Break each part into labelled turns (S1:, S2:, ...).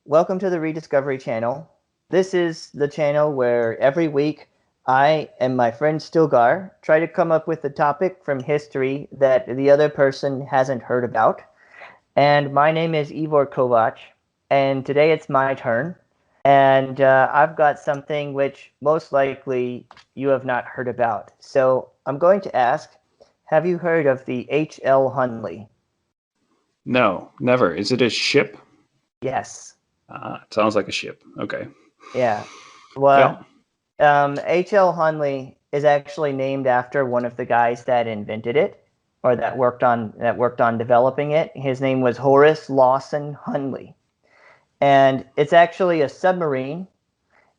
S1: Welcome to the Rediscovery channel. This is the channel where every week I and my friend Stilgar try to come up with a topic from history that the other person hasn't heard about. And my name is Ivor Kovac, and today it's my turn. And I've got something which most likely you have not heard about. So I'm going to ask, have you heard of the HL Hunley?
S2: No, never. Is it a ship?
S1: Yes.
S2: It sounds like a ship. Okay.
S1: Yeah.
S2: Yeah.
S1: Well, HL Hunley is actually named after one of the guys that invented it, or that worked on developing it. His name was Horace Lawson Hunley, and it's actually a submarine,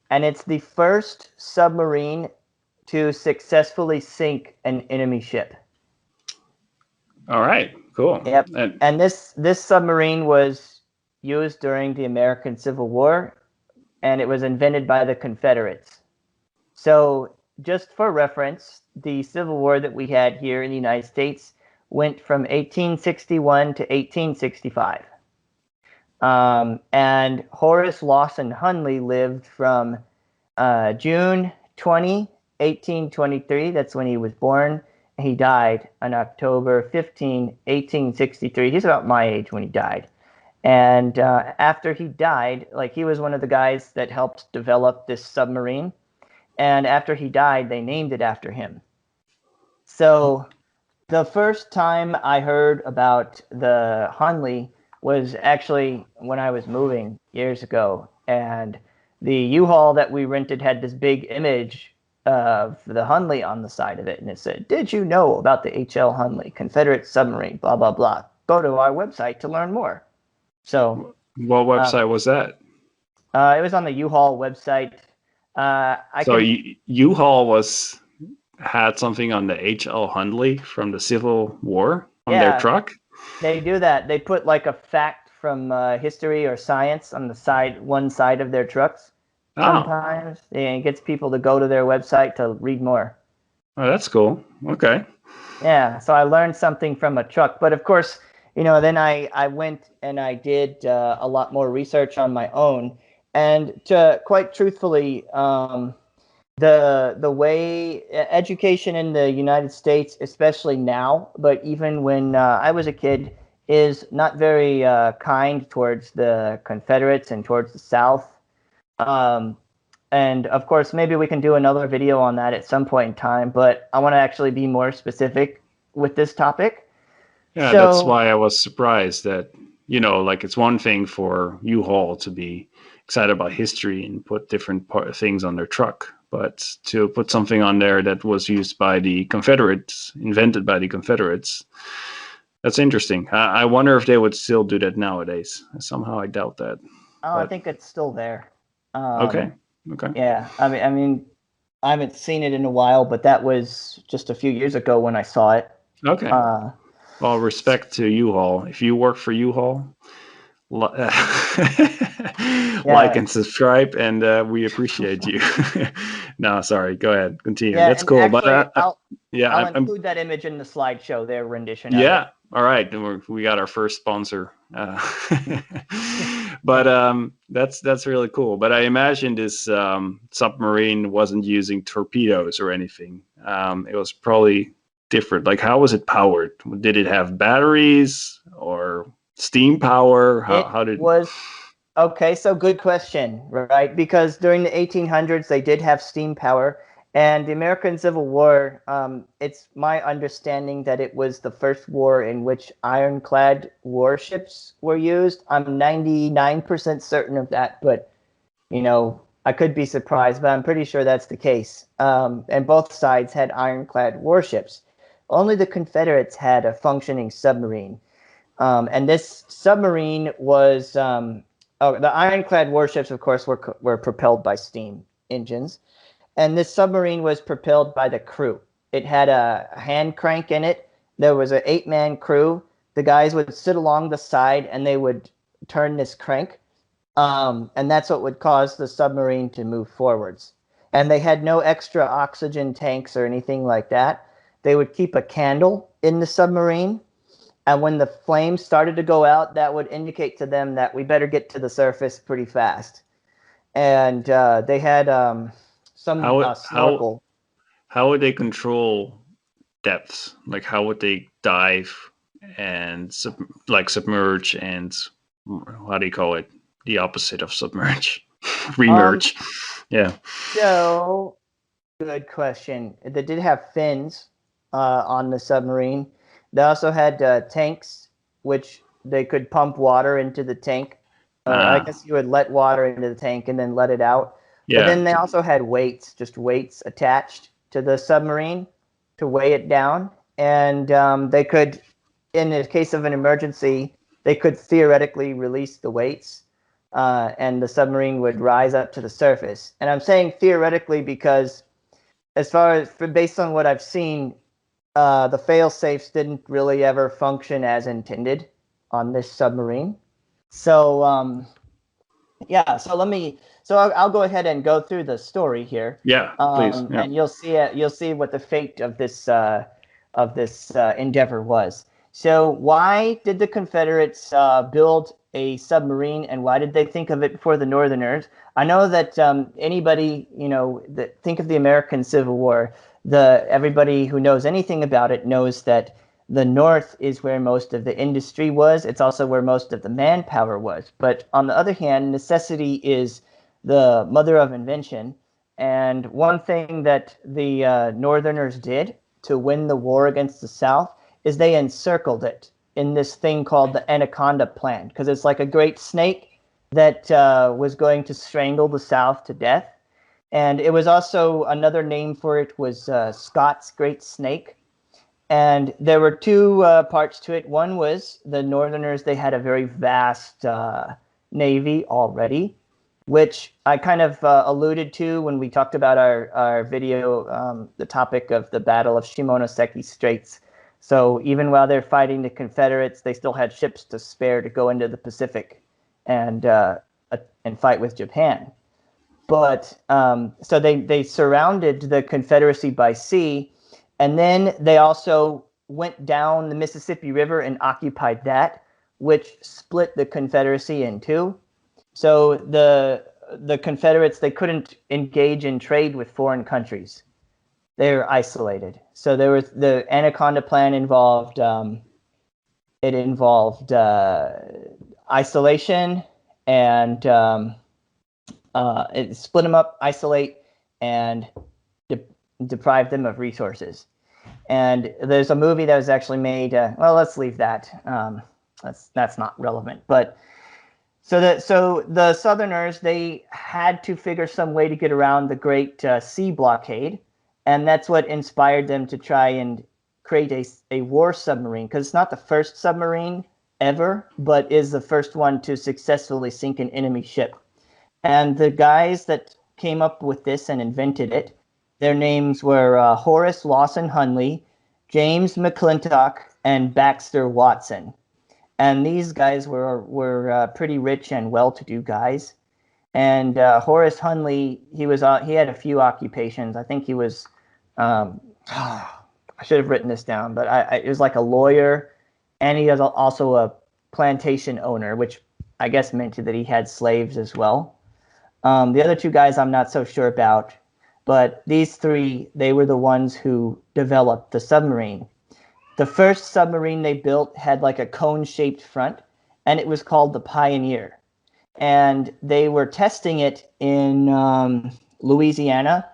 S1: and it's the first submarine to successfully sink an enemy ship.
S2: All right. Cool.
S1: Yep.
S2: And
S1: And this submarine was used during the American Civil War, and it was invented by the Confederates. So, just for reference, the Civil War that we had here in the United States went from 1861 to 1865. And Horace Lawson Hunley lived from June 20, 1823. That's when he was born. He died on October 15, 1863. He's about my age when he died. And after he died, like he was one of the guys that helped develop this submarine. And after he died, they named it after him. So the first time I heard about the Hunley was actually when I was moving years ago. And the U-Haul that we rented had this big image of the Hunley on the side of it. And it said, "Did you know about the HL Hunley, Confederate submarine, blah, blah, blah. Go to our website to learn more." So
S2: what
S1: uh,
S2: website was that?
S1: it was on the U-Haul website. I
S2: So
S1: can
S2: U-Haul had something on the HL Hunley from the Civil War on their
S1: Yeah,
S2: truck.
S1: they do that. They put like a fact from history or science on the side, one side of their trucks.
S2: Oh,
S1: Sometimes and it gets people to go to their website to read more.
S2: that's cool. Okay.
S1: Yeah, so I learned something from a truck. But of course, then I went and I did a lot more research on my own. And to quite truthfully, the way education in the United States, especially now, but even when I was a kid, is not very kind towards the Confederates and towards the South. Um, and of course, maybe we can do another video on that at some point in time, but I want to actually be more specific with this topic.
S2: Yeah, that's
S1: So,
S2: why I was surprised that, like it's one thing for U-Haul to be excited about history and put different things on their truck, but to put something on there that was used by the Confederates, invented by the Confederates, that's interesting. I wonder if they would still do that nowadays. Somehow I doubt that.
S1: I
S2: But
S1: think it's still there. Um,
S2: okay, okay.
S1: yeah, I mean, I haven't seen it in a while, but that was just a few years ago when I saw it.
S2: Okay.
S1: Uh,
S2: Well, respect to U-Haul. If you work for U-Haul, like
S1: yeah,
S2: and subscribe, and we appreciate you. No, sorry. Go ahead. Continue.
S1: yeah,
S2: That's
S1: and
S2: cool. But
S1: actually,
S2: yeah,
S1: I'll
S2: I'm
S1: include that image in the slideshow, their rendition of it.
S2: yeah. All right. We got our first sponsor. But that's really cool. But I imagine this submarine wasn't using torpedoes or anything. It was probably different. Like, how was it powered? Did it have batteries or steam power? How
S1: It
S2: how did?
S1: was okay, so good question, right? Because during the 1800s, they did have steam power, and the American Civil War, it's my understanding that it was the first war in which ironclad warships were used. I'm 99% certain of that, but I could be surprised, but I'm pretty sure that's the case. And both sides had ironclad warships. Only the Confederates had a functioning submarine. And this submarine was the ironclad warships, of course, were propelled by steam engines, and this submarine was propelled by the crew. It had a hand crank in it. There was an 8-man crew. The guys would sit along the side and they would turn this crank, and that's what would cause the submarine to move forwards. And they had no extra oxygen tanks or anything like that. They would keep a candle in the submarine, And when the flames started to go out, that would indicate to them that we better get to the surface pretty fast. And they had some
S2: How
S1: snorkel.
S2: how would they control depths? Like how would they dive and submerge and how do you call it? The opposite of submerge,
S1: Um,
S2: remerge. Yeah.
S1: so good question. They did have fins on the submarine. They also had tanks, which they could pump water into the tank. Or I
S2: Ah.
S1: guess you would let water into the tank and then let it out. But
S2: Yeah.
S1: then they also had weights, just weights attached to the submarine to weigh it down. And they could, in the case of an emergency, they could theoretically release the weights and the submarine would rise up to the surface. And I'm saying theoretically because as far as based on what I've seen, the fail safes didn't really ever function as intended on this submarine. So yeah, so I'll go ahead and go through the story here,
S2: Yeah. Please. Yeah.
S1: and you'll see what the fate of this endeavor was. So why did the Confederates build a submarine, and why did they think of it before the Northerners? I know that anybody that think of the American Civil War, everybody who knows anything about it knows that the North is where most of the industry was. It's also where most of the manpower was. But on the other hand, necessity is the mother of invention. And one thing that the Northerners did to win the war against the South is they encircled it in this thing called the Anaconda Plan, because it's like a great snake that was going to strangle the South to death. And it was also another name for it was Scott's Great Snake. And there were two parts to it. One was the Northerners, they had a very vast navy already, which I kind of alluded to when we talked about our video, the topic of the Battle of Shimonoseki Straits. So even while they're fighting the Confederates, they still had ships to spare to go into the Pacific and fight with Japan. But so they surrounded the Confederacy by sea, and then they also went down the Mississippi River and occupied that, which split the Confederacy in two. So the Confederates, they couldn't engage in trade with foreign countries. They were isolated. So there was the Anaconda Plan involved it involved isolation and it split them up, isolate, and deprive them of resources. And there's a movie that was actually made. Well, let's leave that. That's not relevant. But so the Southerners, they had to figure some way to get around the Great Sea Blockade, and that's what inspired them to try and create a war submarine, because it's not the first submarine ever, but is the first one to successfully sink an enemy ship. And the guys that came up with this and invented it, their names were Horace Lawson Hunley, James McClintock, and Baxter Watson. And these guys were pretty rich and well-to-do guys. And Horace Hunley, he had a few occupations. I think he was, I should have written this down, but it was like a lawyer, and he was also a plantation owner, which I guess meant that he had slaves as well. The other two guys I'm not so sure about, but these three, they were the ones who developed the submarine. The first submarine they built had like a cone-shaped front, and it was called the Pioneer. And they were testing it in Louisiana,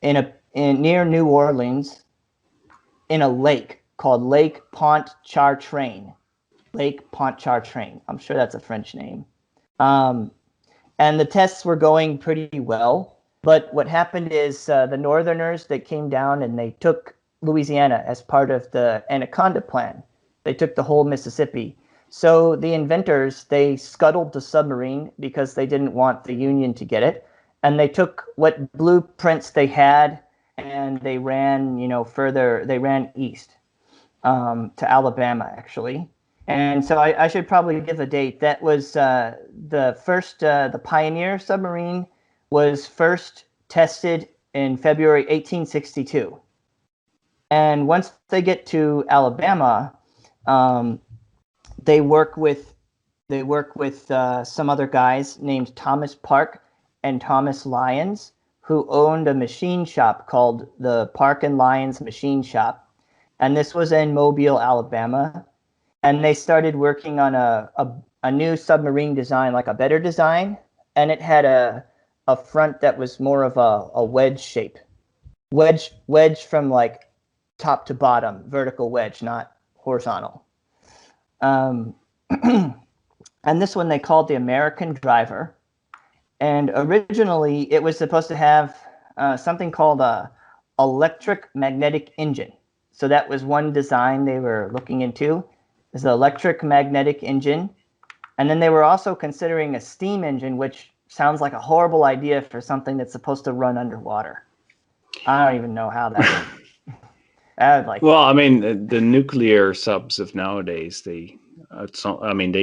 S1: near New Orleans, in a lake called Lake Pontchartrain. Lake Pontchartrain. I'm sure that's a French name. And the tests were going pretty well. But what happened is the Northerners, they came down and they took Louisiana as part of the Anaconda Plan. They took the whole Mississippi. So the inventors, they scuttled the submarine because they didn't want the Union to get it. And they took what blueprints they had and they ran, further. They ran east to Alabama, actually. And so I should probably give a date. That was the first, the Pioneer submarine was first tested in February 1862. And once they get to Alabama, Um, they work with some other guys named Thomas Park and Thomas Lyons, who owned a machine shop called the Park and Lyons Machine Shop, and this was in Mobile, Alabama. And they started working on a new submarine design, like a better design, and it had a front that was more of a wedge shape, wedge from like top to bottom, vertical wedge, not horizontal. Um, and this one they called the American Driver. And originally, it was supposed to have something called a electric magnetic engine. So that was one design they were looking into, is the electric magnetic engine. And then they were also considering a steam engine, which sounds like a horrible idea for something that's supposed to run underwater. I don't even know how that would. That would like.
S2: Well, I mean, the nuclear subs of nowadays, they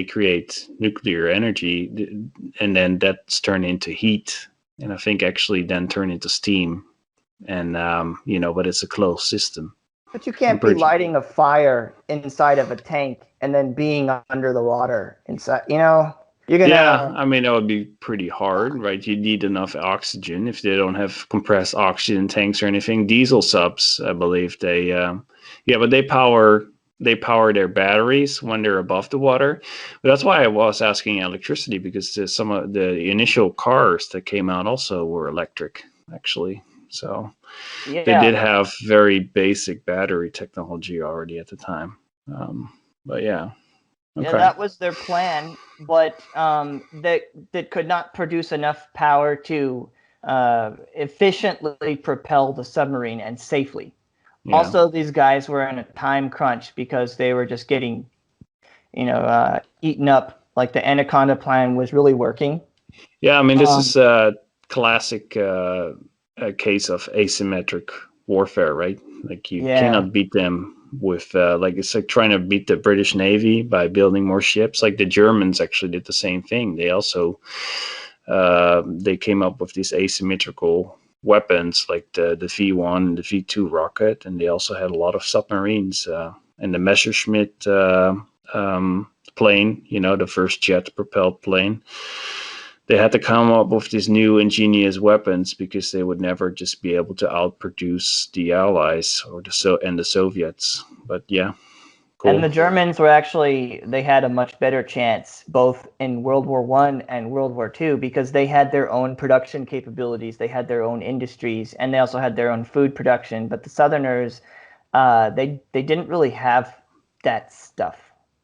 S2: create nuclear energy, and then that's turned into heat, and I think actually then turn into steam, and but it's a closed system.
S1: But you can't be lighting a fire inside of a tank and then being under the water inside. You're gonna.
S2: Yeah, I mean that would be pretty hard, right? You need enough oxygen. If they don't have compressed oxygen tanks or anything, diesel subs, I believe but they power their batteries when they're above the water. But that's why I was asking electricity, because some of the initial cars that came out also were electric, actually. So they did have very basic battery technology already at the time. But yeah. Okay.
S1: Yeah, that was their plan, but that could not produce enough power to efficiently propel the submarine and safely. Yeah. Also, these guys were in a time crunch because they were just getting, eaten up. Like the Anaconda plan was really working. Yeah,
S2: I mean, this is a classic case of asymmetric warfare, right? Like you cannot beat them with it's like trying to beat the British Navy by building more ships. Like the Germans actually did the same thing. They also they came up with these asymmetrical weapons like the V1 and the V2 rocket, and they also had a lot of submarines and the Messerschmitt plane, the first jet propelled plane. They had to come up with these new ingenious weapons because they would never just be able to outproduce the Allies or the Soviets. But yeah, cool.
S1: And the Germans they had a much better chance both in World War I and World War II because they had their own production capabilities, they had their own industries, and they also had their own food production. But the Southerners, they didn't really have that stuff.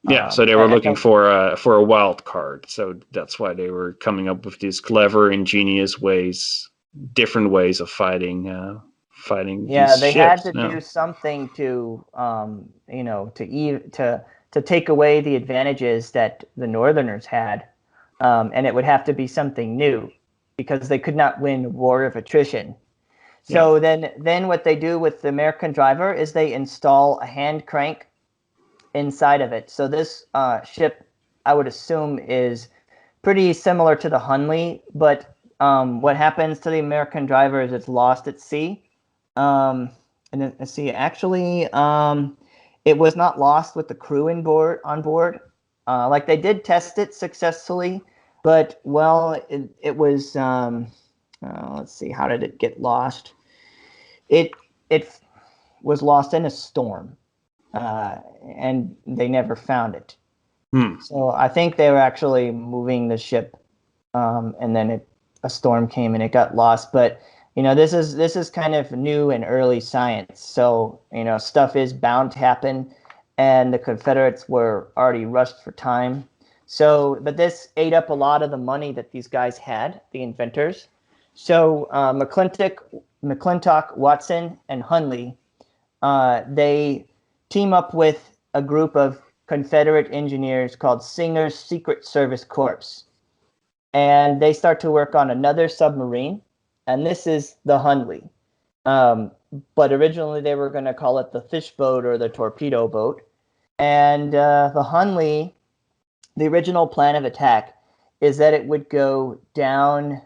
S2: Yeah, so they were looking for a wild card. So that's why they were coming up with these clever, ingenious ways, different ways of fighting.
S1: Yeah, they had to do something to, to take away the advantages that the Northerners had, and it would have to be something new because they could not win a war of attrition. So then what they do with the American Driver is they install a hand crank inside of it. So this ship, I would assume, is pretty similar to the Hunley, but what happens to the American Driver is it's lost at sea. And then, let's see, actually, it was not lost with the crew on board. Like they did test it successfully, but it was, let's see, how did it get lost? It was lost in a storm. And they never found it. So I think they were actually moving the ship, and then a storm came and it got lost. But this is kind of new and early science, so stuff is bound to happen, and the Confederates were already rushed for time. So, but this ate up a lot of the money that these guys had, the inventors. So McClintock, Watson, and Hunley, they team up with a group of Confederate engineers called Singer's Secret Service Corps. And they start to work on another submarine, and this is the Hunley. But originally they were going to call it the fish boat or the torpedo boat. And the Hunley, the original plan of attack is that it would go down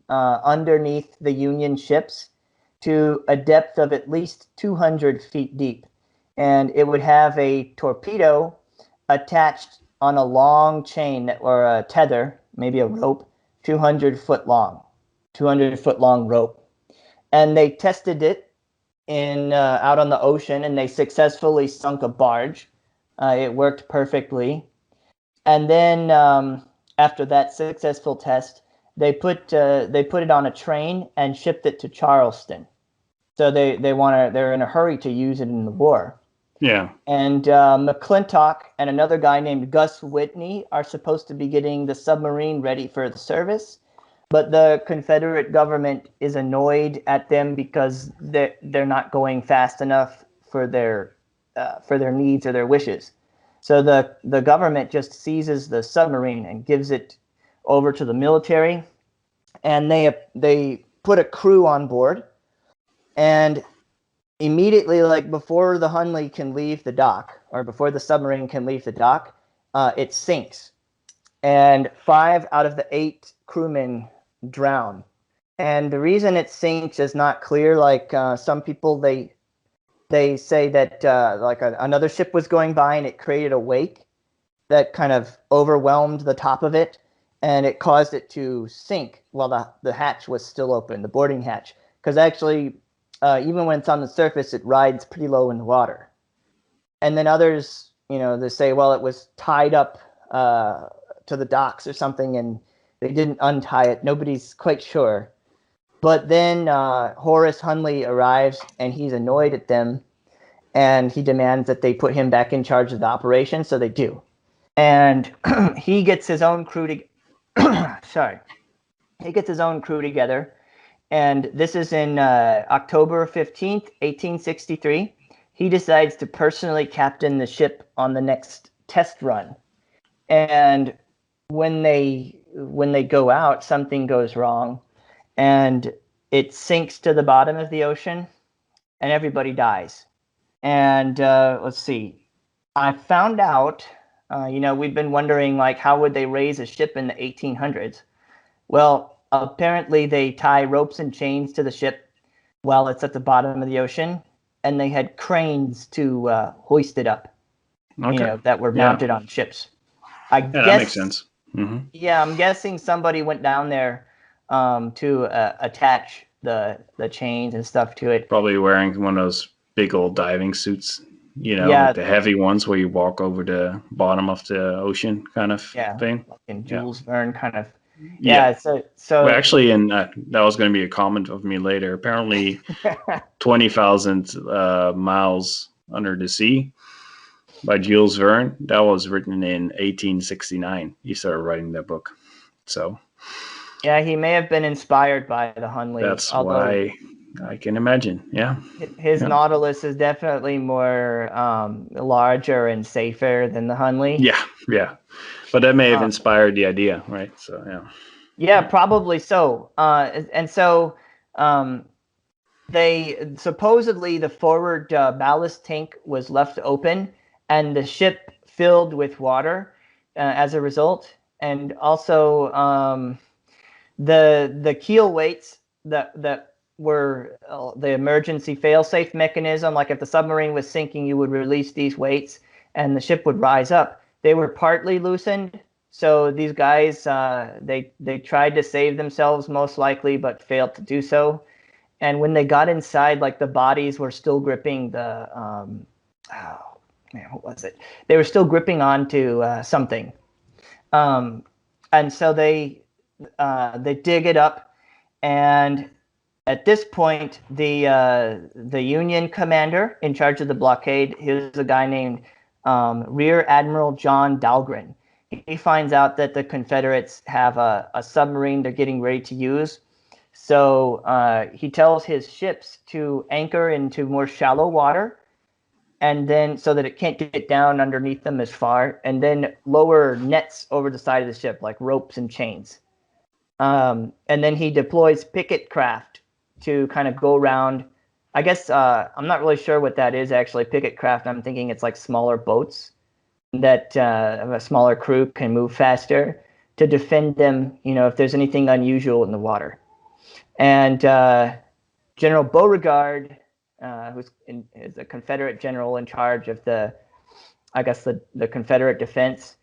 S1: underneath the Union ships to a depth of at least 200 feet deep. And it would have a torpedo attached on a long chain or a tether, maybe a rope, 200-foot long, 200-foot long rope. And they tested it in out on the ocean, and they successfully sunk a barge. It worked perfectly. And then after that successful test, they put it on a train and shipped it to Charleston. So they're in a hurry to use it in the war.
S2: Yeah.
S1: And McClintock and another guy named Gus Whitney are supposed to be getting the submarine ready for the service, but the Confederate government is annoyed at them because they're not going fast enough for their needs or their wishes. So the government just seizes the submarine and gives it over to the military, and they put a crew on board, and immediately, like before the Hunley can leave the dock, or before the submarine can leave the dock, it sinks, and 5 out of the 8 crewmen drown. And the reason it sinks is not clear. Like some people, they say that another ship was going by and it created a wake that kind of overwhelmed the top of it, and it caused it to sink while the hatch was still open, the boarding hatch. Because actually, even when it's on the surface, it rides pretty low in the water. And then others, they say, well, it was tied up to the docks or something, and they didn't untie it. Nobody's quite sure. But then Horace Hunley arrives, and he's annoyed at them, and he demands that they put him back in charge of the operation, so they do. And he gets his own crew He gets his own crew together, and this is in October 15th, 1863. He decides to personally captain the ship on the next test run. And when they go out, something goes wrong, and it sinks to the bottom of the ocean, and everybody dies. And let's see. I found out, we've been wondering, like, how would they raise a ship in the 1800s? Well, apparently they tie ropes and chains to the ship while it's at the bottom of the ocean, and they had cranes to hoist it up, that were mounted on ships. I guess
S2: that makes sense. Mm-hmm.
S1: Yeah, I'm guessing somebody went down there to attach the chains and stuff to it.
S2: Probably wearing one of those big old diving suits,
S1: Yeah,
S2: the heavy ones where you walk over the bottom of the ocean kind of thing.
S1: Like in Jules Verne kind of.
S2: Yeah.
S1: So
S2: well, actually, and that was going to be a comment of me later. Apparently, 20,000 miles under the sea by Jules Verne. That was written in 1869. He started writing that book. So
S1: yeah, he may have been inspired by the Hunley.
S2: That's why I can imagine. Yeah,
S1: his Nautilus is definitely more larger and safer than the Hunley.
S2: Yeah, but that may have inspired the idea, right? So
S1: yeah, probably so. And so they supposedly the forward ballast tank was left open, and the ship filled with water as a result, and also the keel weights that were the emergency fail-safe mechanism. Like if the submarine was sinking, you would release these weights, and the ship would rise up. They were partly loosened. So these guys, they tried to save themselves most likely, but failed to do so. And when they got inside, like the bodies were still gripping the, what was it? They were still gripping onto something. And so they dig it up. And at this point, the Union commander in charge of the blockade, he was a guy named Rear Admiral John Dahlgren. He finds out that the Confederates have a submarine they're getting ready to use. So he tells his ships to anchor into more shallow water, and then so that it can't get down underneath them as far, and then lower nets over the side of the ship, like ropes and chains. And then he deploys picket craft to kind of go around. I guess I'm not really sure what that is, actually. Picket craft, I'm thinking it's like smaller boats that a smaller crew can move faster to defend them, if there's anything unusual in the water. And General Beauregard, is a Confederate general in charge of the I guess the Confederate defense.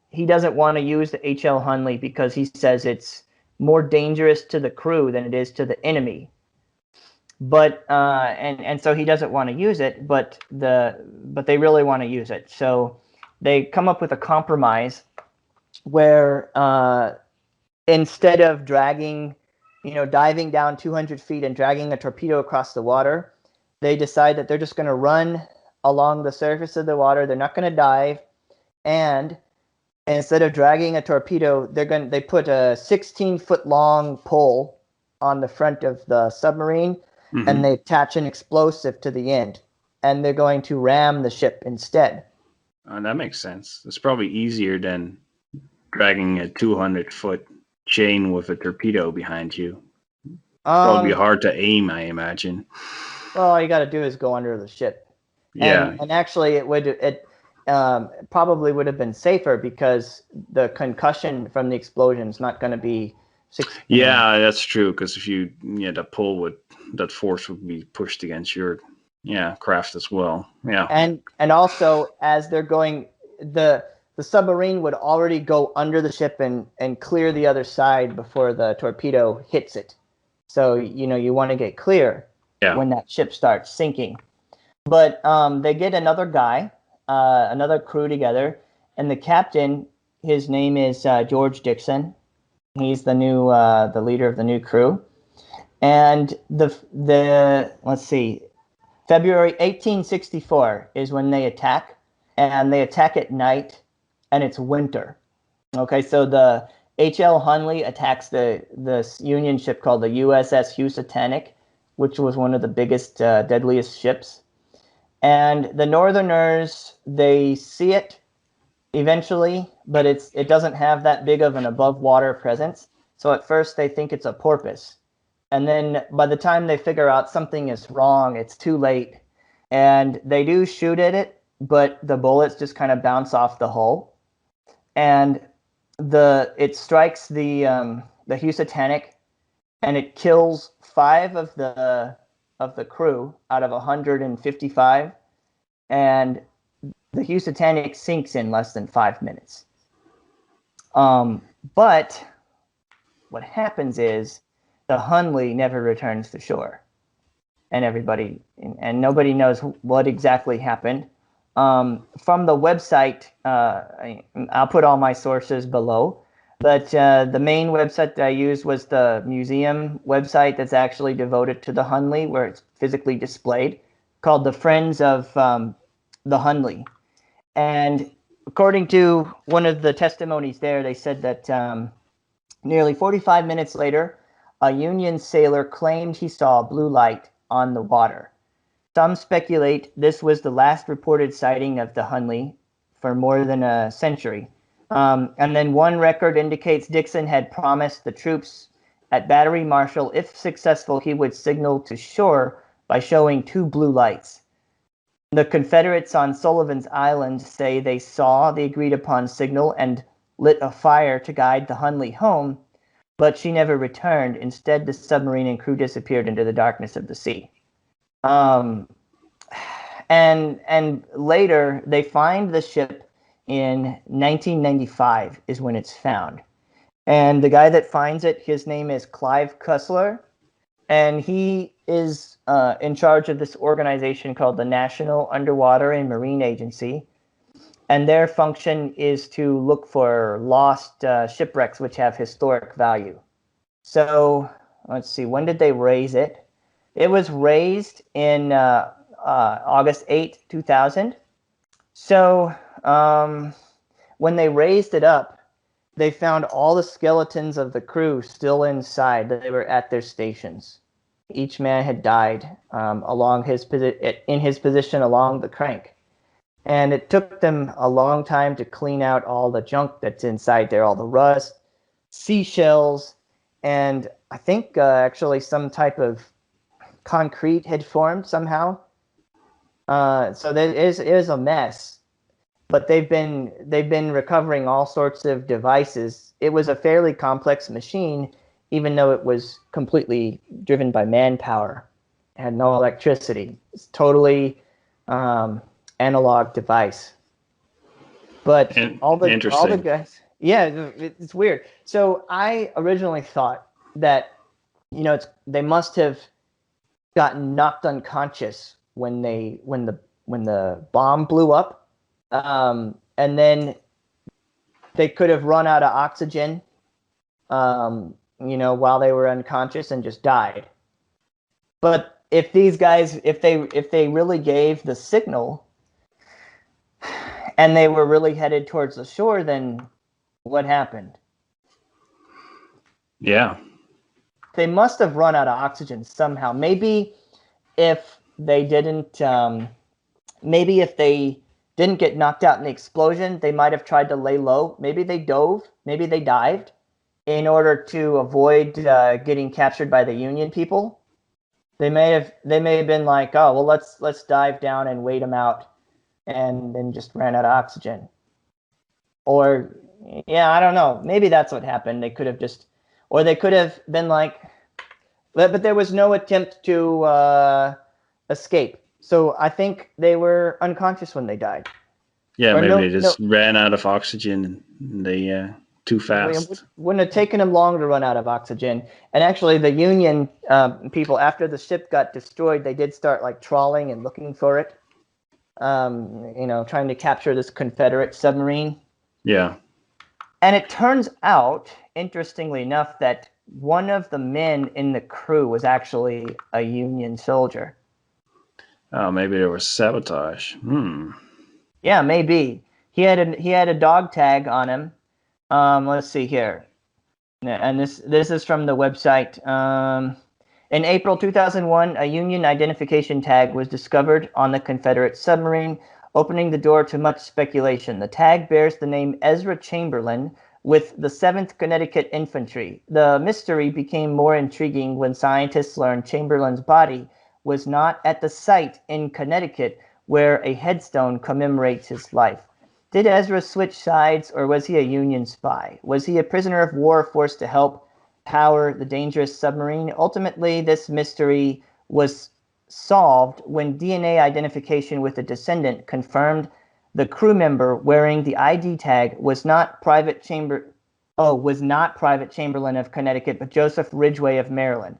S1: He doesn't want to use the HL Hunley because he says it's more dangerous to the crew than it is to the enemy. But and so he doesn't want to use it, but they really want to use it. So they come up with a compromise where instead of dragging, diving down 200 feet and dragging a torpedo across the water, they decide that they're just going to run along the surface of the water. They're not going to dive, and instead of dragging a torpedo, they put a 16-foot long pole on the front of the submarine, and they attach an explosive to the end, and they're going to ram the ship instead.
S2: That makes sense. It's probably easier than dragging a 200-foot chain with a torpedo behind you. Probably be hard to aim, I imagine.
S1: Well, all you got to do is go under the ship.
S2: Yeah.
S1: And actually, it probably would have been safer because the concussion from the explosion is not going to be.
S2: Yeah, that's true. Because if the pull that force would be pushed against your craft as well. Yeah.
S1: And also, as they're going, the submarine would already go under the ship and clear the other side before the torpedo hits it. So you want to get clear when that ship starts sinking. But they get another guy, another crew together, and the captain, his name is George Dixon. He's the leader of the new crew. And let's see, February 1864 is when they attack, and they attack at night, and it's winter. Okay, so the HL Hunley attacks the Union ship called the USS Housatonic, which was one of the biggest, deadliest ships. And the Northerners, they see it eventually, but it doesn't have that big of an above water presence. So at first they think it's a porpoise. And then by the time they figure out something is wrong, it's too late. And they do shoot at it, but the bullets just kind of bounce off the hull. And it strikes the Housatonic, and it kills 5 of the crew out of 155, and the Housatonic sinks in less than 5 minutes. But what happens is the Hunley never returns to shore, and nobody knows what exactly happened. From the website, I'll put all my sources below, but the main website that I used was the museum website that's actually devoted to the Hunley, where it's physically displayed, called the Friends of the Hunley. And according to one of the testimonies there, they said that nearly 45 minutes later, a Union sailor claimed he saw a blue light on the water. Some speculate this was the last reported sighting of the Hunley for more than a century. And then one record indicates Dixon had promised the troops at Battery Marshall, if successful, he would signal to shore by showing 2 blue lights. The Confederates on Sullivan's Island say they saw the agreed-upon signal and lit a fire to guide the Hunley home, but she never returned. Instead, the submarine and crew disappeared into the darkness of the sea. And later, they find the ship in 1995 is when it's found. And the guy that finds it, his name is Clive Cussler, and he is in charge of this organization called the National Underwater and Marine Agency. And their function is to look for lost shipwrecks which have historic value. So let's see, when did they raise it? It was raised in August 8, 2000. So when they raised it up, they found all the skeletons of the crew still inside. They were at their stations. Each man had died in his position along the crank. And it took them a long time to clean out all the junk that's inside there, all the rust, seashells, and I think actually some type of concrete had formed somehow. So it is a mess. But they've been recovering all sorts of devices. It was a fairly complex machine, even though it was completely driven by manpower. It had no electricity. It's totally analog device. But
S2: And
S1: all the
S2: interesting.
S1: guys, yeah, it's weird. So I originally thought that they must have gotten knocked unconscious when the bomb blew up, and then they could have run out of oxygen, while they were unconscious and just died. But if these guys, if they really gave the signal and they were really headed towards the shore, then what happened?
S2: Yeah.
S1: They must have run out of oxygen somehow. Maybe if they didn't, maybe if they didn't get knocked out in the explosion, they might have tried to lay low. Maybe they dove. Maybe they dived in order to avoid getting captured by the Union people. They may have been like, oh well, let's dive down and wait them out, and then just ran out of oxygen. Or yeah, I don't know. Maybe that's what happened. They could have just, or they could have been like, but there was no attempt to escape. So I think they were unconscious when they died.
S2: Yeah,
S1: Or
S2: maybe
S1: no,
S2: they just ran out of oxygen and they too fast.
S1: wouldn't have taken them long to run out of oxygen. And actually, the Union people, after the ship got destroyed, they did start like trawling and looking for it. Trying to capture this Confederate submarine.
S2: Yeah.
S1: And it turns out, interestingly enough, that one of the men in the crew was actually a Union soldier.
S2: Oh, maybe there was sabotage.
S1: Yeah, maybe. He had a dog tag on him. Let's see here. And this is from the website. In April 2001, a Union identification tag was discovered on the Confederate submarine, opening the door to much speculation. The tag bears the name Ezra Chamberlain with the 7th Connecticut Infantry. The mystery became more intriguing when scientists learned Chamberlain's body was not at the site in Connecticut where a headstone commemorates his life. Did Ezra switch sides, or was he a Union spy? Was he a prisoner of war forced to help power the dangerous submarine? Ultimately, this mystery was solved when DNA identification with a descendant confirmed the crew member wearing the ID tag was not Private Chamberlain of Connecticut, but Joseph Ridgway of Maryland.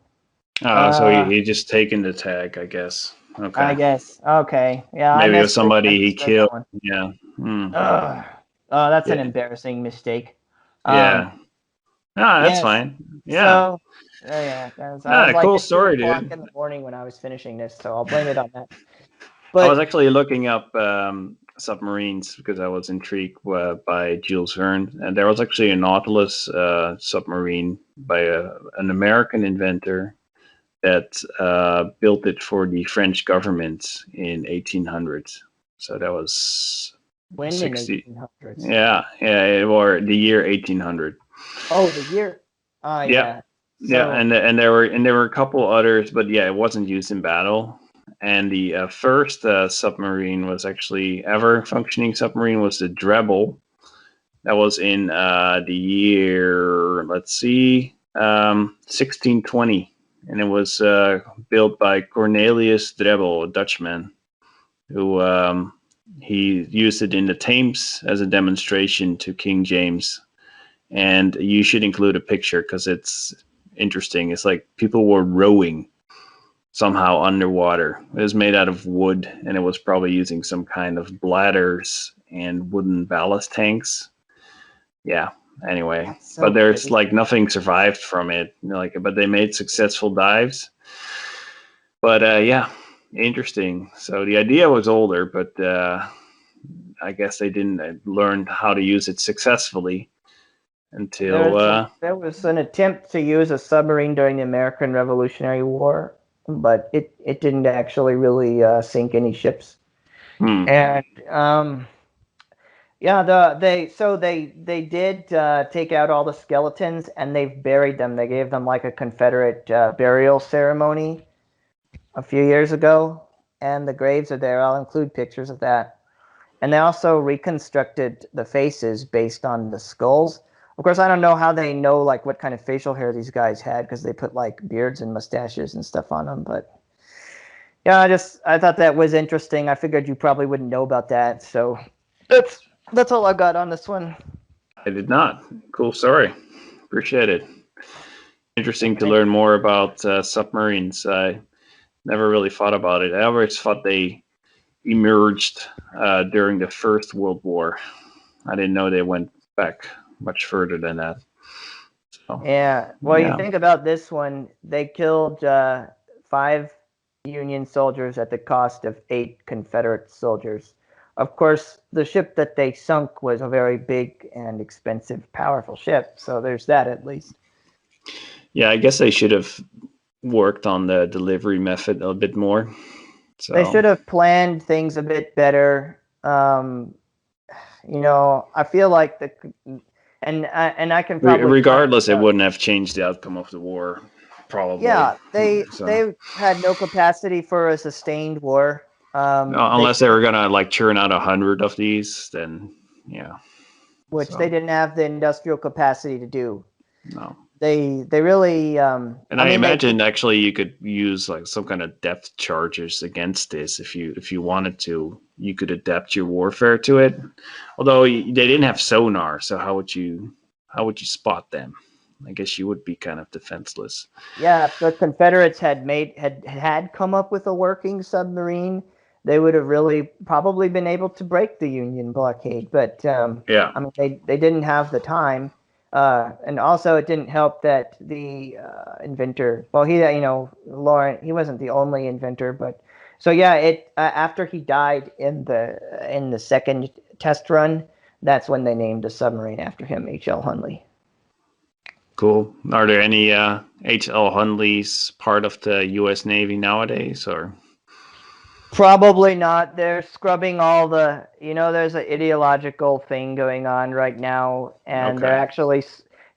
S2: So he just taken the tag, I guess. Okay.
S1: I guess. Okay. Yeah.
S2: Maybe it was somebody he killed. Yeah.
S1: Oh, that's an embarrassing mistake.
S2: Yeah. That's fine. Yeah.
S1: So, I was like
S2: cool
S1: at
S2: story,
S1: 2 o'clock
S2: dude.
S1: in the morning when I was finishing this, so I'll blame it on that.
S2: I was
S1: But
S2: actually looking up submarines because I was intrigued by Jules Verne, and there was actually a Nautilus submarine by an American inventor that built it for the French government in 1800. So that was
S1: when
S2: 60.
S1: In 1800s?
S2: Yeah, or the year 1800.
S1: Oh, the year. Yeah.
S2: So, and there were a couple others, but yeah, it wasn't used in battle. And the first submarine was actually ever functioning submarine was the Dreble. That was in the year, 1620, and it was built by Cornelius Drebbel, a Dutchman, who he used it in the Thames as a demonstration to King James. And you should include a picture because it's interesting. It's like people were rowing somehow underwater. It was made out of wood, and it was probably using some kind of bladders and wooden ballast tanks. Yeah. Anyway, but there's like nothing survived from it. But they made successful dives. But yeah, interesting. So the idea was older, but I guess they didn't learn how to use it successfully until
S1: there was an attempt to use a submarine during the American Revolutionary War, but it didn't actually really sink any ships. And they did take out all the skeletons and they've buried them. They gave them like a Confederate burial ceremony a few years ago, and the graves are there. I'll include pictures of that. And they also reconstructed the faces based on the skulls. Of course, I don't know how they know like what kind of facial hair these guys had because they put like beards and mustaches and stuff on them. But Yeah, I thought that was interesting. I figured you probably wouldn't know about that, so that's that's all I got on this one.
S2: I did not. Cool story. Appreciate it. Interesting to
S1: Okay.
S2: learn more about submarines. I never really thought about it. I always thought they emerged during the First World War. I didn't know they went back much further than that. So,
S1: Yeah. Well, you
S2: yeah.
S1: think about this one, they killed 5 Union soldiers at the cost of 8 Confederate soldiers. Of course, the ship that they sunk was a very big and expensive, powerful ship, so there's that at least.
S2: Yeah, I guess they should have worked on the delivery method a bit more.
S1: They
S2: So,
S1: should have planned things a bit better. I feel like and I can probably find
S2: regardless, it wouldn't have changed the outcome of the war, probably.
S1: yeah, they
S2: So,
S1: they had no capacity for a sustained war. They
S2: unless they were gonna like churn out 100 of these, then yeah.
S1: which they
S2: So,
S1: didn't have the industrial capacity to do.
S2: no.
S1: They really
S2: And
S1: I
S2: I
S1: mean they
S2: imagine actually you could use like some kind of depth charges against this if you wanted to. You could adapt your warfare to it. Although they didn't have sonar, so how would you spot them? I guess you would be kind of defenseless.
S1: yeah, if the Confederates had come up with a working submarine, they would have really probably been able to break the Union blockade. But
S2: Yeah.
S1: I mean, they didn't have the time, and also it didn't help that the inventor. Well, Lawrence, he wasn't the only inventor, but so yeah, it after he died in the second test run, that's when they named a submarine after him, HL Hunley.
S2: Cool. Are there any HL Hunleys part of the U.S. Navy nowadays, or?
S1: Probably not. They're scrubbing all there's an ideological thing going on right now, and
S2: Okay.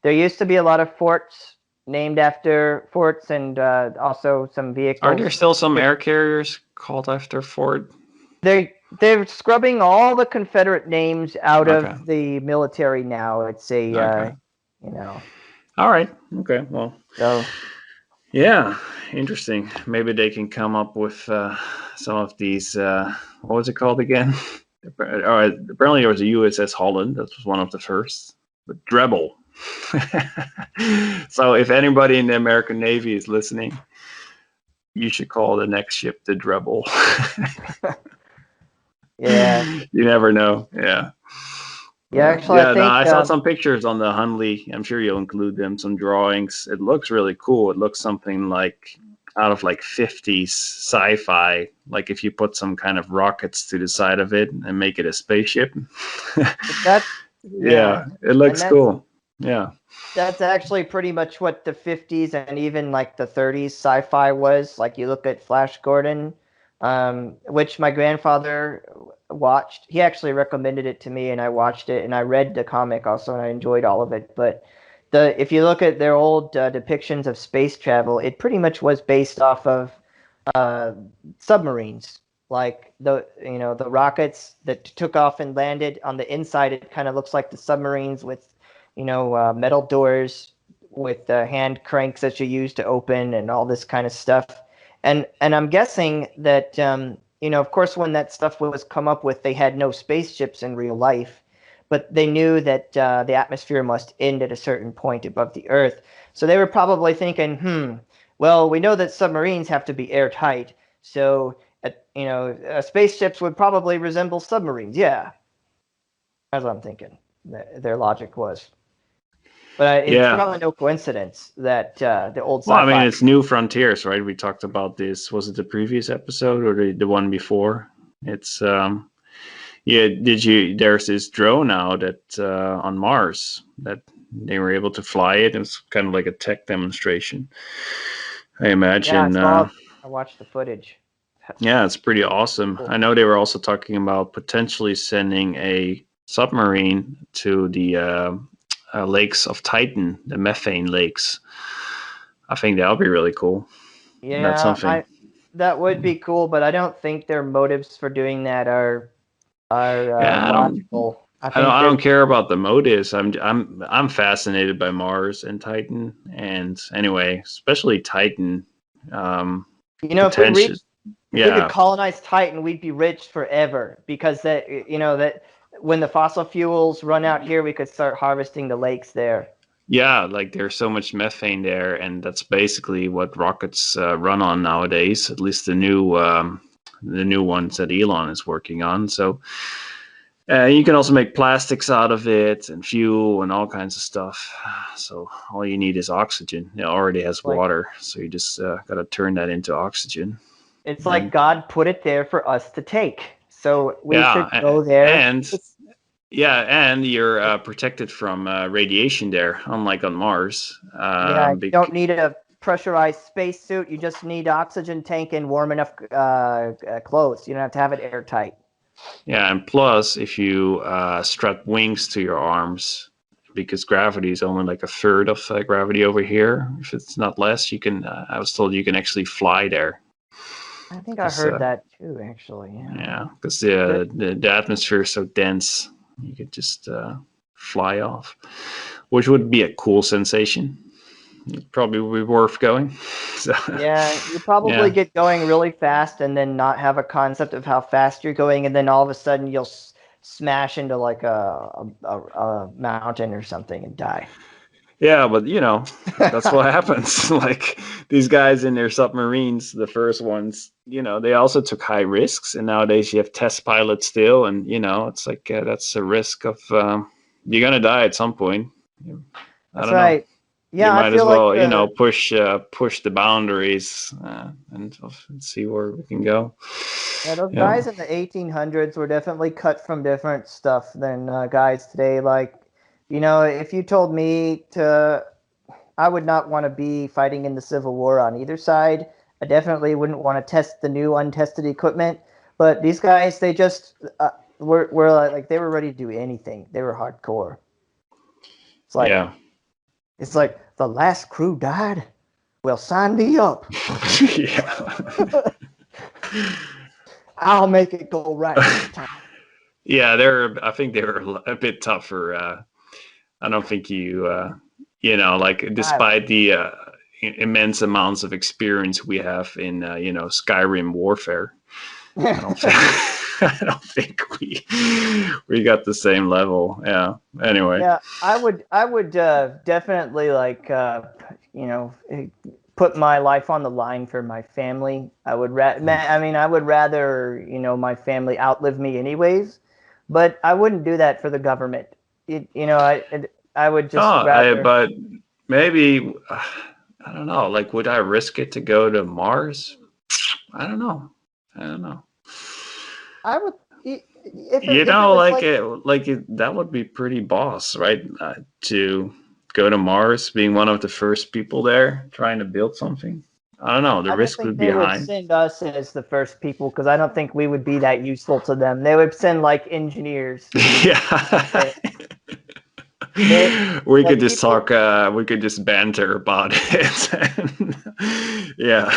S1: there used to be a lot of forts named after forts and also some
S2: Are there
S1: vehicles.
S2: still some air carriers called after Ford?
S1: They're scrubbing all the Confederate names out
S2: Okay.
S1: of the military now. It's
S2: Okay.
S1: you know,
S2: All right. Okay. Well,
S1: so
S2: yeah, interesting. Maybe they can come up with some of these. What was it called again? Apparently, there was a USS Holland. That was one of the first. But Drebel. So, if anybody in the American Navy is listening, you should call the next ship the Drebel.
S1: yeah,
S2: You never know. Yeah.
S1: yeah.
S2: Yeah.
S1: Actually, I
S2: Yeah. No,
S1: think
S2: I saw some pictures on the Hunley. I'm sure you'll include them, some drawings. It looks really cool. It looks something like out of like 50s sci-fi, like if you put some kind of rockets to the side of it and make it a spaceship.
S1: that yeah,
S2: Yeah, it
S1: and
S2: looks cool. Yeah.
S1: that's actually pretty much what the 50s and even like the 30s sci-fi was. Like you look at Flash Gordon, which my grandfather watched. He actually recommended it to me, and I watched it, and I read the comic also, and I enjoyed all of it. But if you look at their old depictions of space travel, it pretty much was based off of uh, submarines. Like the rockets that took off and landed on the inside, it kind of looks like the submarines with metal doors with hand cranks that you use to open and all this kind of stuff. And I'm guessing that of course, when that stuff was come up with, they had no spaceships in real life, but they knew that the atmosphere must end at a certain point above the Earth. So they were probably thinking, well, we know that submarines have to be airtight, so spaceships would probably resemble submarines. Yeah, that's what I'm thinking. Their logic was. But it's
S2: Yeah.
S1: probably no coincidence that the old
S2: Well, I mean,
S1: sci-fi.
S2: it's new frontiers, right? We talked about this. Was it the previous episode or the one before? It's yeah. Did you? There's this drone now that on Mars that they were able to fly it. It was kind of like a tech demonstration. I
S1: Yeah, I
S2: imagine.
S1: saw. I watched the footage.
S2: Yeah, it's pretty awesome.
S1: Cool.
S2: I know they were also talking about potentially sending a submarine to the lakes of Titan, the methane lakes. I think that would be really cool. That's
S1: Yeah,
S2: something.
S1: I that would be cool, but I don't think their motives for doing that are
S2: Yeah,
S1: logical. I
S2: I
S1: think
S2: don't
S1: they're
S2: care about the motives. I'm fascinated by Mars and Titan, and anyway, especially Titan.
S1: if we
S2: Potential.
S1: reach If we could
S2: Yeah,
S1: colonize Titan, we'd be rich forever because that when the fossil fuels run out here, we could start harvesting the lakes there.
S2: yeah, like there's so much methane there, and that's basically what rockets run on nowadays. At least the new ones that Elon is working on. So you can also make plastics out of it and fuel and all kinds of stuff. So all you need is oxygen. It already has
S1: Like
S2: water, so you just got to turn that into oxygen.
S1: it's like
S2: And
S1: God put it there for us to take. So we should
S2: yeah,
S1: go there.
S2: and yeah, and you're protected from radiation there, unlike on Mars.
S1: Yeah, you don't need a pressurized spacesuit. You just need oxygen tank and warm enough clothes. You don't have to have it airtight.
S2: Yeah, and plus, if you strap wings to your arms, because gravity is only like a third of gravity over here. If it's not less, you can. I was told you can actually fly there.
S1: I think I
S2: Because
S1: heard that too, actually. Yeah.
S2: yeah, because
S1: But
S2: the atmosphere is so dense, you could just fly off, which would be a cool sensation. It probably would be worth going. So
S1: yeah, you probably
S2: yeah,
S1: get going really fast and then not have a concept of how fast you're going, and then all of a sudden you'll smash into like a mountain or something and die.
S2: yeah, but that's what happens. Like these guys in their submarines, the first ones, they also took high risks, and nowadays you have test pilots still, and it's like that's a risk of you're gonna die at some point. I
S1: That's
S2: don't know.
S1: right.
S2: You
S1: Yeah, I
S2: might as
S1: feel like
S2: well, push the boundaries and see where we can go.
S1: those
S2: Yeah,
S1: guys in the 1800s were definitely cut from different stuff than guys today. Like, if you told me I would not want to be fighting in the Civil War on either side. I definitely wouldn't want to test the new untested equipment. But these guys, they just were like they were ready to do anything. They were hardcore. It's like
S2: yeah,
S1: it's like the last crew died. Well, sign me up.
S2: yeah.
S1: I'll make it go right this time.
S2: Yeah, I think they were a bit tougher. I don't think like despite the immense amounts of experience we have in, Skyrim warfare, I don't think, I don't think we got the same level. Yeah. Anyway.
S1: Yeah, I would definitely put my life on the line for my family. I would rather my family outlive me anyways, but I wouldn't do that for the government. I would just rather.
S2: But maybe I don't know. Like, would I risk it to go to Mars? I don't know. I don't know.
S1: I would if it was
S2: That would be pretty boss, right? To go to Mars, being one of the first people there, trying to build something. I don't know. The
S1: I don't
S2: risk
S1: think
S2: would be
S1: they would
S2: high.
S1: send us as the first people because I don't think we would be that useful to them. They would send like engineers.
S2: Yeah.
S1: They
S2: We
S1: like
S2: could just
S1: people.
S2: talk. We could just banter about it. Yeah,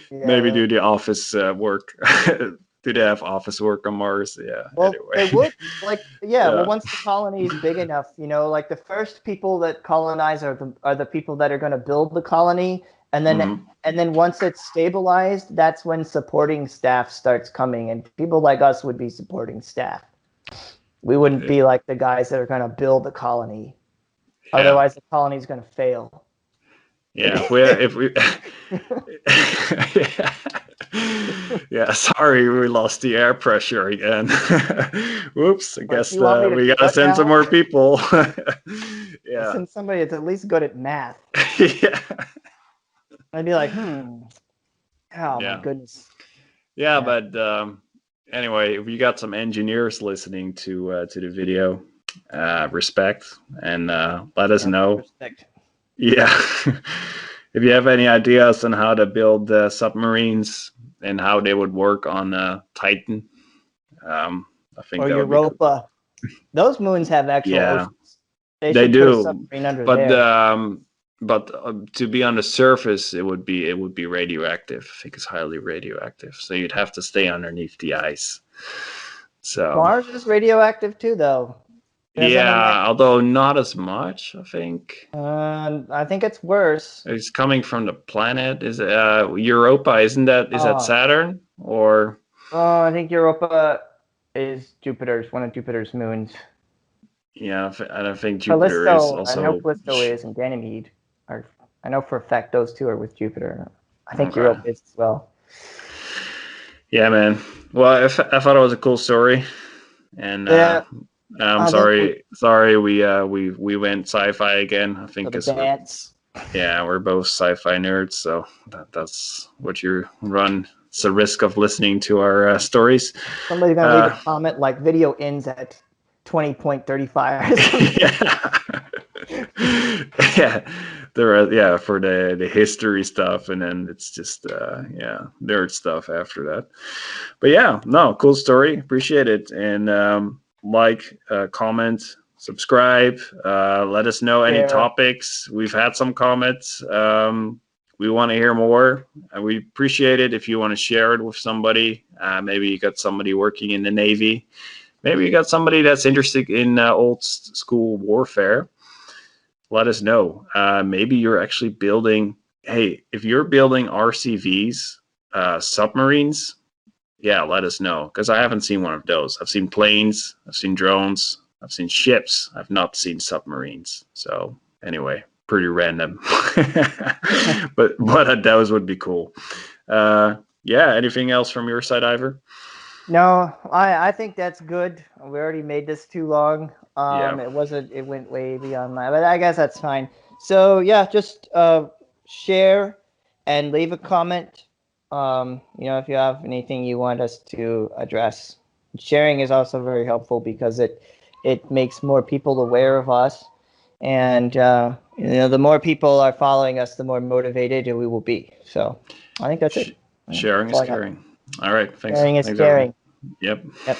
S2: maybe
S1: Yeah.
S2: do the office work. Do they have office work on Mars? Yeah.
S1: Well, they
S2: Anyway.
S1: would yeah. Well,
S2: Yeah.
S1: once the colony is big enough, like the first people that colonize are the people that are going to build the colony, and then
S2: Mhm.
S1: and then once it's stabilized, that's when supporting staff starts coming, and people like us would be supporting staff. We wouldn't be like the guys that are going to build the colony.
S2: Yeah.
S1: Otherwise, the colony is going to fail.
S2: Yeah. If we. Yeah. Yeah. Sorry, we lost the air pressure again. Whoops. I
S1: Like,
S2: guess
S1: you want me to
S2: we
S1: do
S2: gotta
S1: what
S2: send some
S1: now?
S2: more people. Yeah.
S1: Send somebody that's at least good at math.
S2: Yeah.
S1: I'd be like, oh my
S2: Yeah.
S1: goodness.
S2: Yeah.
S1: Yeah.
S2: But anyway, if you got some engineers listening to the video, respect and let us
S1: Yeah, much
S2: know.
S1: respect.
S2: Yeah. If you have any ideas on how to build submarines and how they would work on Titan, I think
S1: Or
S2: that would be cool.
S1: Europa. Those moons have actual
S2: Yeah,
S1: oceans. They
S2: they
S1: should put a
S2: do,
S1: submarine under
S2: but
S1: there.
S2: to be on the surface, it would be radioactive. I think it's highly radioactive, so you'd have to stay underneath the ice. So
S1: Mars is radioactive too, though. Doesn't emit.
S2: yeah, although not as much, I think.
S1: I think it's worse.
S2: It's coming from the planet. Is Europa? Is that
S1: Oh,
S2: Saturn? or
S1: I think Europa is one of Jupiter's moons.
S2: yeah, I don't think Jupiter is
S1: Callisto, I know
S2: also.
S1: Callisto is, and Ganymede are. I know for a fact those two are with Jupiter. I think
S2: Okay.
S1: Europa is as well.
S2: Yeah, man. Well, I thought it was a cool story, and
S1: Yeah,
S2: I'm
S1: I think
S2: sorry we went sci-fi again. I think
S1: for the
S2: because
S1: dance.
S2: we're both sci-fi nerds, so that's what you run. It's a risk of listening to our stories.
S1: Somebody's gonna leave a comment like video ends at 20.35 or something.
S2: Yeah, there are for the history stuff, and then it's just nerd stuff after that. But yeah, no, cool story. Appreciate it, and comment, subscribe. Let us know any
S1: Share.
S2: topics. We've had some comments. We want to hear more. We appreciate it if you want to share it with somebody. Maybe you got somebody working in the Navy. Maybe you got somebody that's interested in old school warfare. Let us know. Maybe you're actually building. Hey, if you're building RCVs, submarines, yeah, let us know, because I haven't seen one of those. I've seen planes, I've seen drones, I've seen ships. I've not seen submarines. So anyway, pretty random. but those would be cool. Yeah. Anything else from your side, Ivor?
S1: No, I think that's good. We already made this too long.
S2: Yeah.
S1: It went way beyond my, but I guess that's fine. So yeah, just share and leave a comment. If you have anything you want us to address. Sharing is also very helpful because it makes more people aware of us, and the more people are following us, the more motivated we will be. So I think that's it.
S2: Sharing
S1: That's
S2: is
S1: all I got.
S2: caring. All right. Thanks.
S1: Sharing is
S2: Thanks, everyone.
S1: caring.
S2: Yep.
S1: Yep.